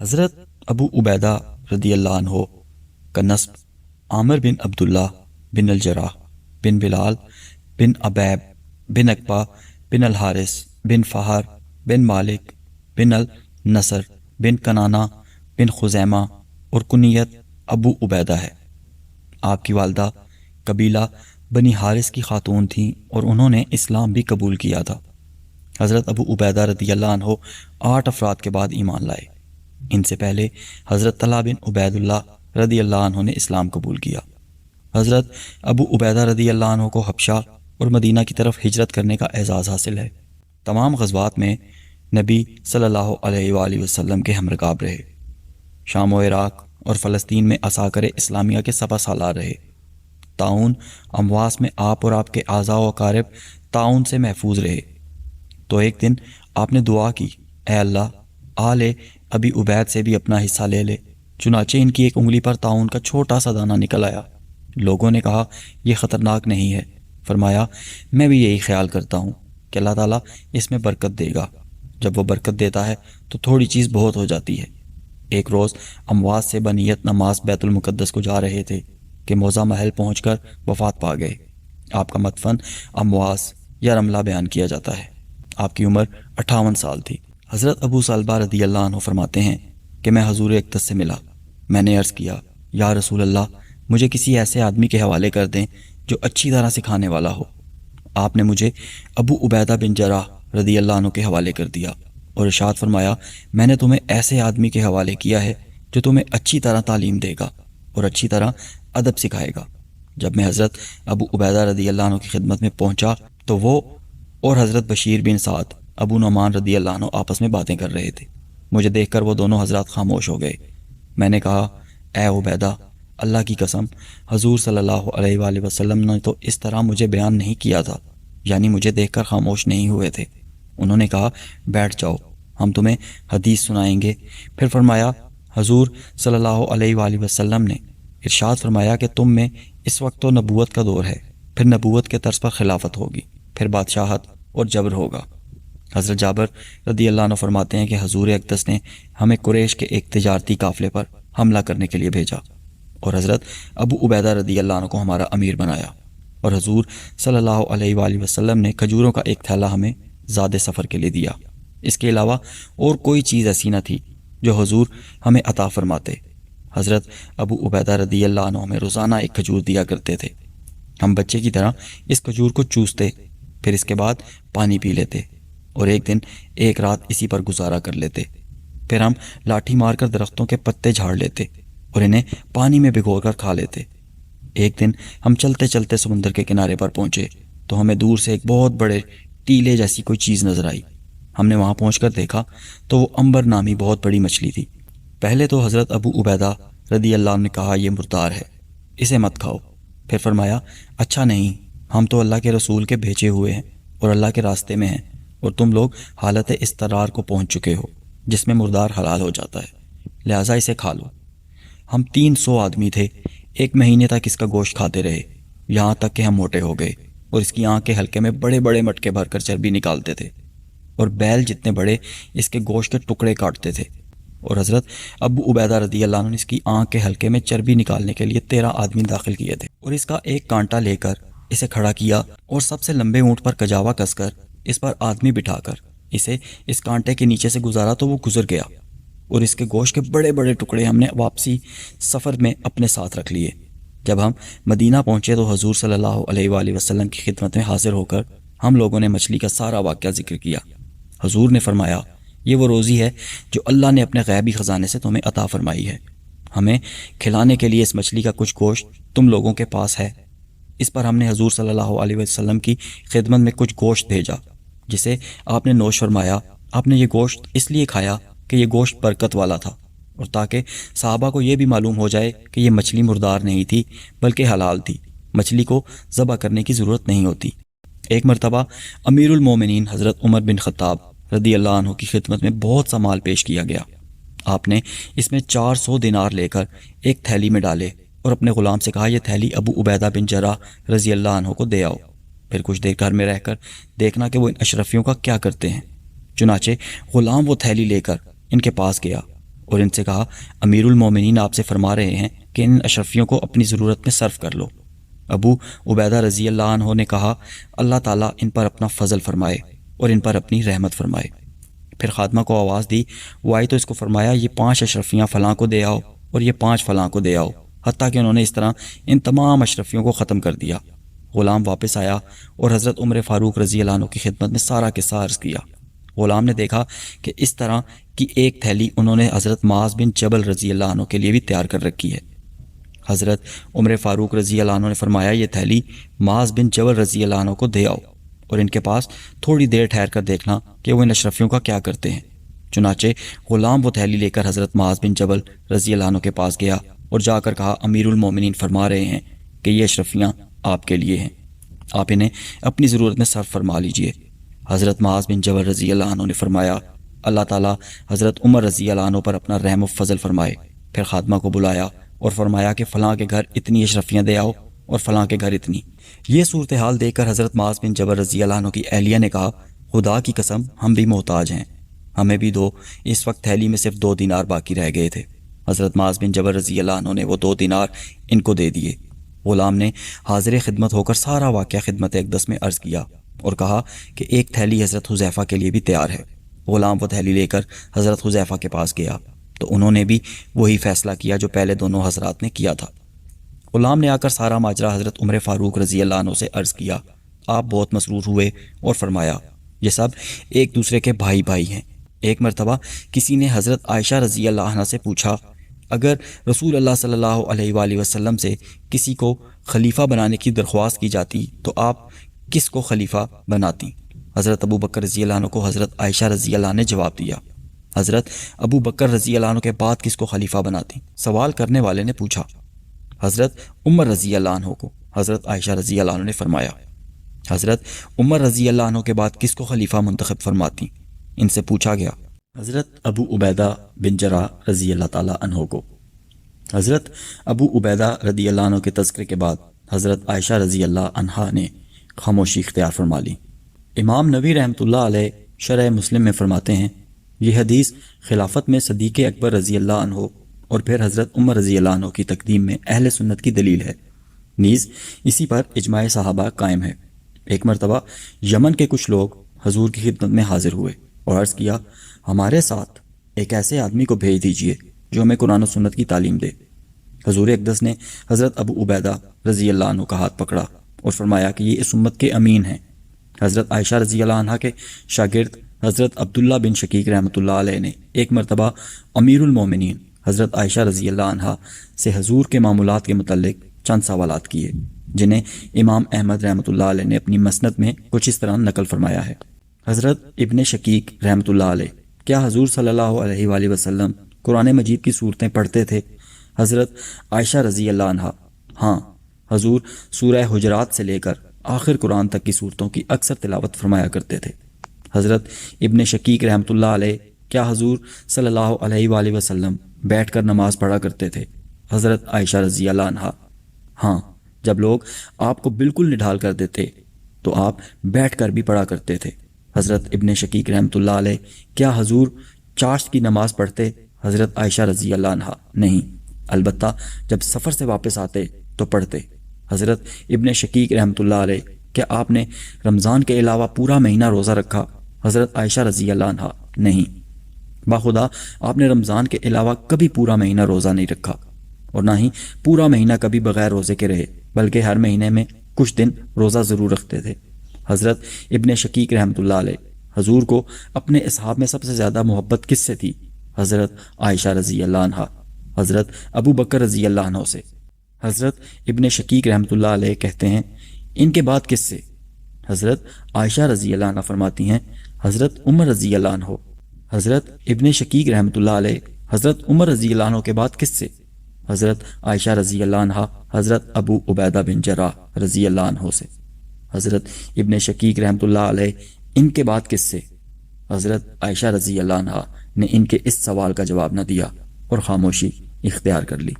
حضرت ابو عبیدہ رضی اللہ عنہ کا نسب عامر بن عبداللہ بن الجراح بن بلال بن ابیب بن اقبا بن الحارث بن فہر بن مالک بن النصر بن کنانہ بن خزیمہ اور کنیت ابو عبیدہ ہے۔ آپ کی والدہ قبیلہ بنی حارث کی خاتون تھیں اور انہوں نے اسلام بھی قبول کیا تھا۔ حضرت ابو عبیدہ رضی اللہ عنہ 8 افراد کے بعد ایمان لائے۔ ان سے پہلے حضرت طلحہ بن عبید اللہ رضی اللہ عنہ نے اسلام قبول کیا۔ حضرت ابو عبیدہ رضی اللہ عنہ کو حبشہ اور مدینہ کی طرف ہجرت کرنے کا اعزاز حاصل ہے۔ تمام غزوات میں نبی صلی اللہ علیہ وآلہ وسلم کے ہمرکاب رہے۔ شام و عراق اور فلسطین میں عساکر اسلامیہ کے 7 سالار رہے۔ طاعون امواس میں آپ اور آپ کے اعضاء و اقارب طاعون سے محفوظ رہے۔ تو ایک دن آپ نے دعا کی، اے اللہ آل ابی عبید سے بھی اپنا حصہ لے لے۔ چنانچہ ان کی ایک انگلی پر طاعون کا چھوٹا سا دانہ نکل آیا۔ لوگوں نے کہا یہ خطرناک نہیں ہے۔ فرمایا میں بھی یہی خیال کرتا ہوں کہ اللہ تعالیٰ اس میں برکت دے گا۔ جب وہ برکت دیتا ہے تو تھوڑی چیز بہت ہو جاتی ہے۔ ایک روز امواس سے بنیت نماز بیت المقدس کو جا رہے تھے کہ موضع محل پہنچ کر وفات پا گئے۔ آپ کا مدفن امواس یا رملہ بیان کیا جاتا ہے۔ آپ کی عمر 58 سال تھی۔ حضرت ابو سلمہ رضی اللہ عنہ فرماتے ہیں کہ میں حضور اقدس سے ملا۔ میں نے عرض کیا یا رسول اللہ مجھے کسی ایسے آدمی کے حوالے کر دیں جو اچھی طرح سکھانے والا ہو۔ آپ نے مجھے ابو عبیدہ بن جراح رضی اللہ عنہ کے حوالے کر دیا اور ارشاد فرمایا میں نے تمہیں ایسے آدمی کے حوالے کیا ہے جو تمہیں اچھی طرح تعلیم دے گا اور اچھی طرح ادب سکھائے گا۔ جب میں حضرت ابو عبیدہ رضی اللہ عنہ کی خدمت میں پہنچا تو وہ اور حضرت بشیر بن سعد ابو نعمان رضی اللہ عنہ آپس میں باتیں کر رہے تھے۔ مجھے دیکھ کر وہ دونوں حضرات خاموش ہو گئے۔ میں نے کہا اے عبیدہ اللہ کی قسم حضور صلی اللہ علیہ وآلہ وسلم نے تو اس طرح مجھے بیان نہیں کیا تھا، یعنی مجھے دیکھ کر خاموش نہیں ہوئے تھے۔ انہوں نے کہا بیٹھ جاؤ ہم تمہیں حدیث سنائیں گے۔ پھر فرمایا حضور صلی اللہ علیہ وآلہ وسلم نے ارشاد فرمایا کہ تم میں اس وقت تو نبوت کا دور ہے، پھر نبوت کے طرز پر خلافت ہوگی، پھر بادشاہت اور جبر ہوگا۔ حضرت جابر رضی اللہ عنہ فرماتے ہیں کہ حضور اقدس نے ہمیں قریش کے ایک تجارتی قافلے پر حملہ کرنے کے لیے بھیجا اور حضرت ابو عبیدہ رضی اللہ عنہ کو ہمارا امیر بنایا، اور حضور صلی اللہ علیہ وآلہ وسلم نے کھجوروں کا ایک تھیلا ہمیں زاد سفر کے لیے دیا۔ اس کے علاوہ اور کوئی چیز ایسی نہ تھی جو حضور ہمیں عطا فرماتے۔ حضرت ابو عبیدہ رضی اللہ عنہ ہمیں روزانہ ایک کھجور دیا کرتے تھے۔ ہم بچے کی طرح اس کھجور کو چوستے، پھر اس کے بعد پانی پی لیتے اور ایک دن ایک رات اسی پر گزارا کر لیتے۔ پھر ہم لاٹھی مار کر درختوں کے پتے جھاڑ لیتے اور انہیں پانی میں بھگو کر کھا لیتے۔ ایک دن ہم چلتے چلتے سمندر کے کنارے پر پہنچے تو ہمیں دور سے ایک بہت بڑے ٹیلے جیسی کوئی چیز نظر آئی۔ ہم نے وہاں پہنچ کر دیکھا تو وہ عنبر نامی بہت بڑی مچھلی تھی۔ پہلے تو حضرت ابو عبیدہ رضی اللہ عنہ نے کہا یہ مردار ہے، اسے مت کھاؤ۔ پھر فرمایا اچھا نہیں، ہم تو اللہ کے رسول کے بھیجے ہوئے ہیں اور اللہ کے راستے میں ہیں، اور تم لوگ حالت استقرار کو پہنچ چکے ہو جس میں مردار حلال ہو جاتا ہے، لہٰذا اسے کھا لو۔ ہم 300 آدمی تھے، 1 مہینے تک اس کا گوشت کھاتے رہے، یہاں تک کہ ہم موٹے ہو گئے اور اس کی آنکھ کے حلقے میں بڑے بڑے مٹکے بھر کر چربی نکالتے تھے اور بیل جتنے بڑے اس کے گوشت کے ٹکڑے کاٹتے تھے۔ اور حضرت ابو عبیدہ رضی اللہ عنہ نے اس کی آنکھ کے حلقے میں چربی نکالنے کے لیے 13 آدمی داخل کیے تھے اور اس کا ایک کانٹا لے کر اسے کھڑا کیا اور سب سے لمبے اونٹ پر کجاوا کس کر اس پر آدمی بٹھا کر اسے اس کانٹے کے نیچے سے گزارا تو وہ گزر گیا، اور اس کے گوشت کے بڑے بڑے ٹکڑے ہم نے واپسی سفر میں اپنے ساتھ رکھ لیے۔ جب ہم مدینہ پہنچے تو حضور صلی اللہ علیہ وآلہ وسلم کی خدمت میں حاضر ہو کر ہم لوگوں نے مچھلی کا سارا واقعہ ذکر کیا۔ حضور نے فرمایا یہ وہ روزی ہے جو اللہ نے اپنے غیبی خزانے سے تمہیں عطا فرمائی ہے، ہمیں کھلانے کے لیے اس مچھلی کا کچھ گوشت تم لوگوں کے پاس ہے۔ اس پر ہم نے حضور صلی اللہ علیہ وسلم کی خدمت میں کچھ گوشت بھیجا جسے آپ نے نوش فرمایا۔ آپ نے یہ گوشت اس لیے کھایا کہ یہ گوشت برکت والا تھا اور تاکہ صحابہ کو یہ بھی معلوم ہو جائے کہ یہ مچھلی مردار نہیں تھی بلکہ حلال تھی، مچھلی کو ذبح کرنے کی ضرورت نہیں ہوتی۔ ایک مرتبہ امیر المومنین حضرت عمر بن خطاب رضی اللہ عنہ کی خدمت میں بہت سا مال پیش کیا گیا۔ آپ نے اس میں 400 دینار لے کر ایک تھیلی میں ڈالے اور اپنے غلام سے کہا یہ تھیلی ابو عبیدہ بن جراح رضی اللہ عنہ کو دے آؤ، پھر کچھ دیر گھر میں رہ کر دیکھنا کہ وہ ان اشرفیوں کا کیا کرتے ہیں۔ چنانچہ غلام وہ تھیلی لے کر ان کے پاس گیا اور ان سے کہا امیر المومنین آپ سے فرما رہے ہیں کہ ان اشرفیوں کو اپنی ضرورت میں صرف کر لو۔ ابو عبیدہ رضی اللہ عنہ نے کہا اللہ تعالیٰ ان پر اپنا فضل فرمائے اور ان پر اپنی رحمت فرمائے۔ پھر خادمہ کو آواز دی، وہ آئی تو اس کو فرمایا یہ 5 اشرفیاں فلاں کو دے آؤ اور یہ 5 فلاں کو دے آؤ، حتیٰ کہ انہوں نے اس طرح ان تمام اشرفیوں کو ختم کر دیا۔ غلام واپس آیا اور حضرت عمر فاروق رضی اللہ عنہ کی خدمت میں سارا قصہ عرض کیا۔ غلام نے دیکھا کہ اس طرح کی ایک تھیلی انہوں نے حضرت معاذ بن جبل رضی اللہ عنہ کے لیے بھی تیار کر رکھی ہے۔ حضرت عمر فاروق رضی اللہ عنہ نے فرمایا یہ تھیلی معاذ بن جبل رضی اللہ عنہ کو دے آؤ اور ان کے پاس تھوڑی دیر ٹھہر کر دیکھنا کہ وہ ان اشرفیوں کا کیا کرتے ہیں۔ چنانچہ غلام وہ تھیلی لے کر حضرت معاذ بن جبل رضی اللہ عنہ کے پاس گیا اور جا کر کہا امیر المومنین فرما رہے ہیں کہ یہ اشرفیاں آپ کے لیے ہیں، آپ انہیں اپنی ضرورت میں صرف فرما لیجئے۔ حضرت معاذ بن جبل رضی اللہ عنہ نے فرمایا اللہ تعالیٰ حضرت عمر رضی اللہ عنہ پر اپنا رحم و فضل فرمائے۔ پھر خادمہ کو بلایا اور فرمایا کہ فلاں کے گھر اتنی اشرفیاں دے آؤ اور فلاں کے گھر اتنی۔ یہ صورتحال دیکھ کر حضرت معاذ بن جبل رضی اللہ عنہ کی اہلیہ نے کہا خدا کی قسم ہم بھی محتاج ہیں، ہمیں بھی دو۔ اس وقت تھیلی میں صرف 2 دینار باقی رہ گئے تھے۔ حضرت معاذ بن جبل رضی اللہ عنہ نے وہ 2 دینار ان کو دے دیے۔ غلام نے حاضر خدمت ہو کر سارا واقعہ خدمت اقدس میں عرض کیا اور کہا کہ ایک تھیلی حضرت حذیفہ کے لیے بھی تیار ہے۔ غلام وہ تھیلی لے کر حضرت حذیفہ کے پاس گیا تو انہوں نے بھی وہی فیصلہ کیا جو پہلے دونوں حضرات نے کیا تھا۔ غلام نے آ کر سارا ماجرا حضرت عمر فاروق رضی اللہ عنہ سے عرض کیا۔ آپ بہت مسرور ہوئے اور فرمایا یہ سب ایک دوسرے کے بھائی بھائی ہیں۔ ایک مرتبہ کسی نے حضرت عائشہ رضی اللہ عنہ سے پوچھا اگر رسول اللہ صلی اللہ علیہ وآلہ وسلم سے کسی کو خلیفہ بنانے کی درخواست کی جاتی تو آپ کس کو خلیفہ بناتی؟ حضرت ابو بکر رضی اللہ عنہ کو حضرت عائشہ رضی اللہ عنہ نے جواب دیا۔ حضرت ابو بکر رضی اللہ عنہ کے بعد کس کو خلیفہ بناتی؟ سوال کرنے والے نے پوچھا۔ حضرت عمر رضی اللہ عنہ کو۔ حضرت عائشہ رضی اللہ عنہ نے فرمایا حضرت عمر رضی اللہ عنہ کے بعد کس کو خلیفہ منتخب فرماتی؟ ان سے پوچھا گیا۔ حضرت ابو عبیدہ بن جراح رضی اللہ تعالی عنہ کو۔ حضرت ابو عبیدہ رضی اللہ عنہ کے تذکرے کے بعد حضرت عائشہ رضی اللہ عنہا نے خاموشی اختیار فرما لی۔ امام نووی رحمۃ اللہ علیہ شرح مسلم میں فرماتے ہیں یہ حدیث خلافت میں صدیق اکبر رضی اللہ عنہ اور پھر حضرت عمر رضی اللہ عنہ کی تقدیم میں اہل سنت کی دلیل ہے، نیز اسی پر اجماع صحابہ قائم ہے۔ ایک مرتبہ یمن کے کچھ لوگ حضور کی خدمت میں حاضر ہوئے اور عرض کیا ہمارے ساتھ ایک ایسے آدمی کو بھیج دیجئے جو ہمیں قرآن و سنت کی تعلیم دے۔ حضور اقدس نے حضرت ابو عبیدہ رضی اللہ عنہ کا ہاتھ پکڑا اور فرمایا کہ یہ اس امت کے امین ہیں۔ حضرت عائشہ رضی اللہ عنہ کے شاگرد حضرت عبداللہ بن شقیق رحمۃ اللہ علیہ نے ایک مرتبہ امیر المومنین حضرت عائشہ رضی اللہ عنہ سے حضور کے معمولات کے متعلق چند سوالات کیے جنہیں امام احمد رحمۃ اللہ علیہ نے اپنی مسند میں کچھ اس طرح نقل فرمایا ہے۔ حضرت ابن شقیق رحمۃ اللہ علیہ کیا حضور صلی اللہ علیہ وآلہ وسلم قرآن مجید کی صورتیں پڑھتے تھے؟ حضرت عائشہ رضی اللہ عنہ ہاں، حضور سورہ حجرات سے لے کر آخر قرآن تک کی صورتوں کی اکثر تلاوت فرمایا کرتے تھے۔ حضرت ابن شقیق رحمۃ اللہ علیہ کیا حضور صلی اللہ علیہ وآلہ وسلم بیٹھ کر نماز پڑھا کرتے تھے؟ حضرت عائشہ رضی اللہ عنہ ہاں، جب لوگ آپ کو بالکل نڈھال کر دیتے تو آپ بیٹھ کر بھی پڑھا کرتے تھے۔ حضرت ابن شقیق رحمۃ اللہ علیہ کیا حضور چاشت کی نماز پڑھتے؟ حضرت عائشہ رضی اللہ عنہ نہیں، البتہ جب سفر سے واپس آتے تو پڑھتے۔ حضرت ابن شقیق رحمۃ اللہ علیہ کیا آپ نے رمضان کے علاوہ پورا مہینہ روزہ رکھا؟ حضرت عائشہ رضی اللہ عنہ نہیں، باخدا آپ نے رمضان کے علاوہ کبھی پورا مہینہ روزہ نہیں رکھا اور نہ ہی پورا مہینہ کبھی بغیر روزے کے رہے، بلکہ ہر مہینے میں کچھ دن روزہ ضرور رکھتے تھے۔ حضرت ابن شقیق رحمۃ اللہ علیہ حضور کو اپنے اصحاب میں سب سے زیادہ محبت کس سے تھی؟ حضرت عائشہ رضی اللہ عنہ حضرت ابو بکر رضی اللہ عنہ سے۔ حضرت ابن شقیق رحمۃ اللہ علیہ کہتے ہیں ان کے بعد کس سے؟ حضرت عائشہ رضی اللہ عنہ فرماتی ہیں حضرت عمر رضی اللہ عنہ۔ حضرت ابن شقیق رحمۃ اللہ علیہ حضرت عمر رضی اللہ عنہ کے بعد کس سے؟ حضرت عائشہ رضی اللہ عنہ حضرت ابو عبیدہ بن جراح رضی اللہ عنہ سے۔ حضرت ابن شقیق رحمۃ اللہ علیہ ان کے بعد کس سے؟ حضرت عائشہ رضی اللہ عنہ نے ان کے اس سوال کا جواب نہ دیا اور خاموشی اختیار کر لی۔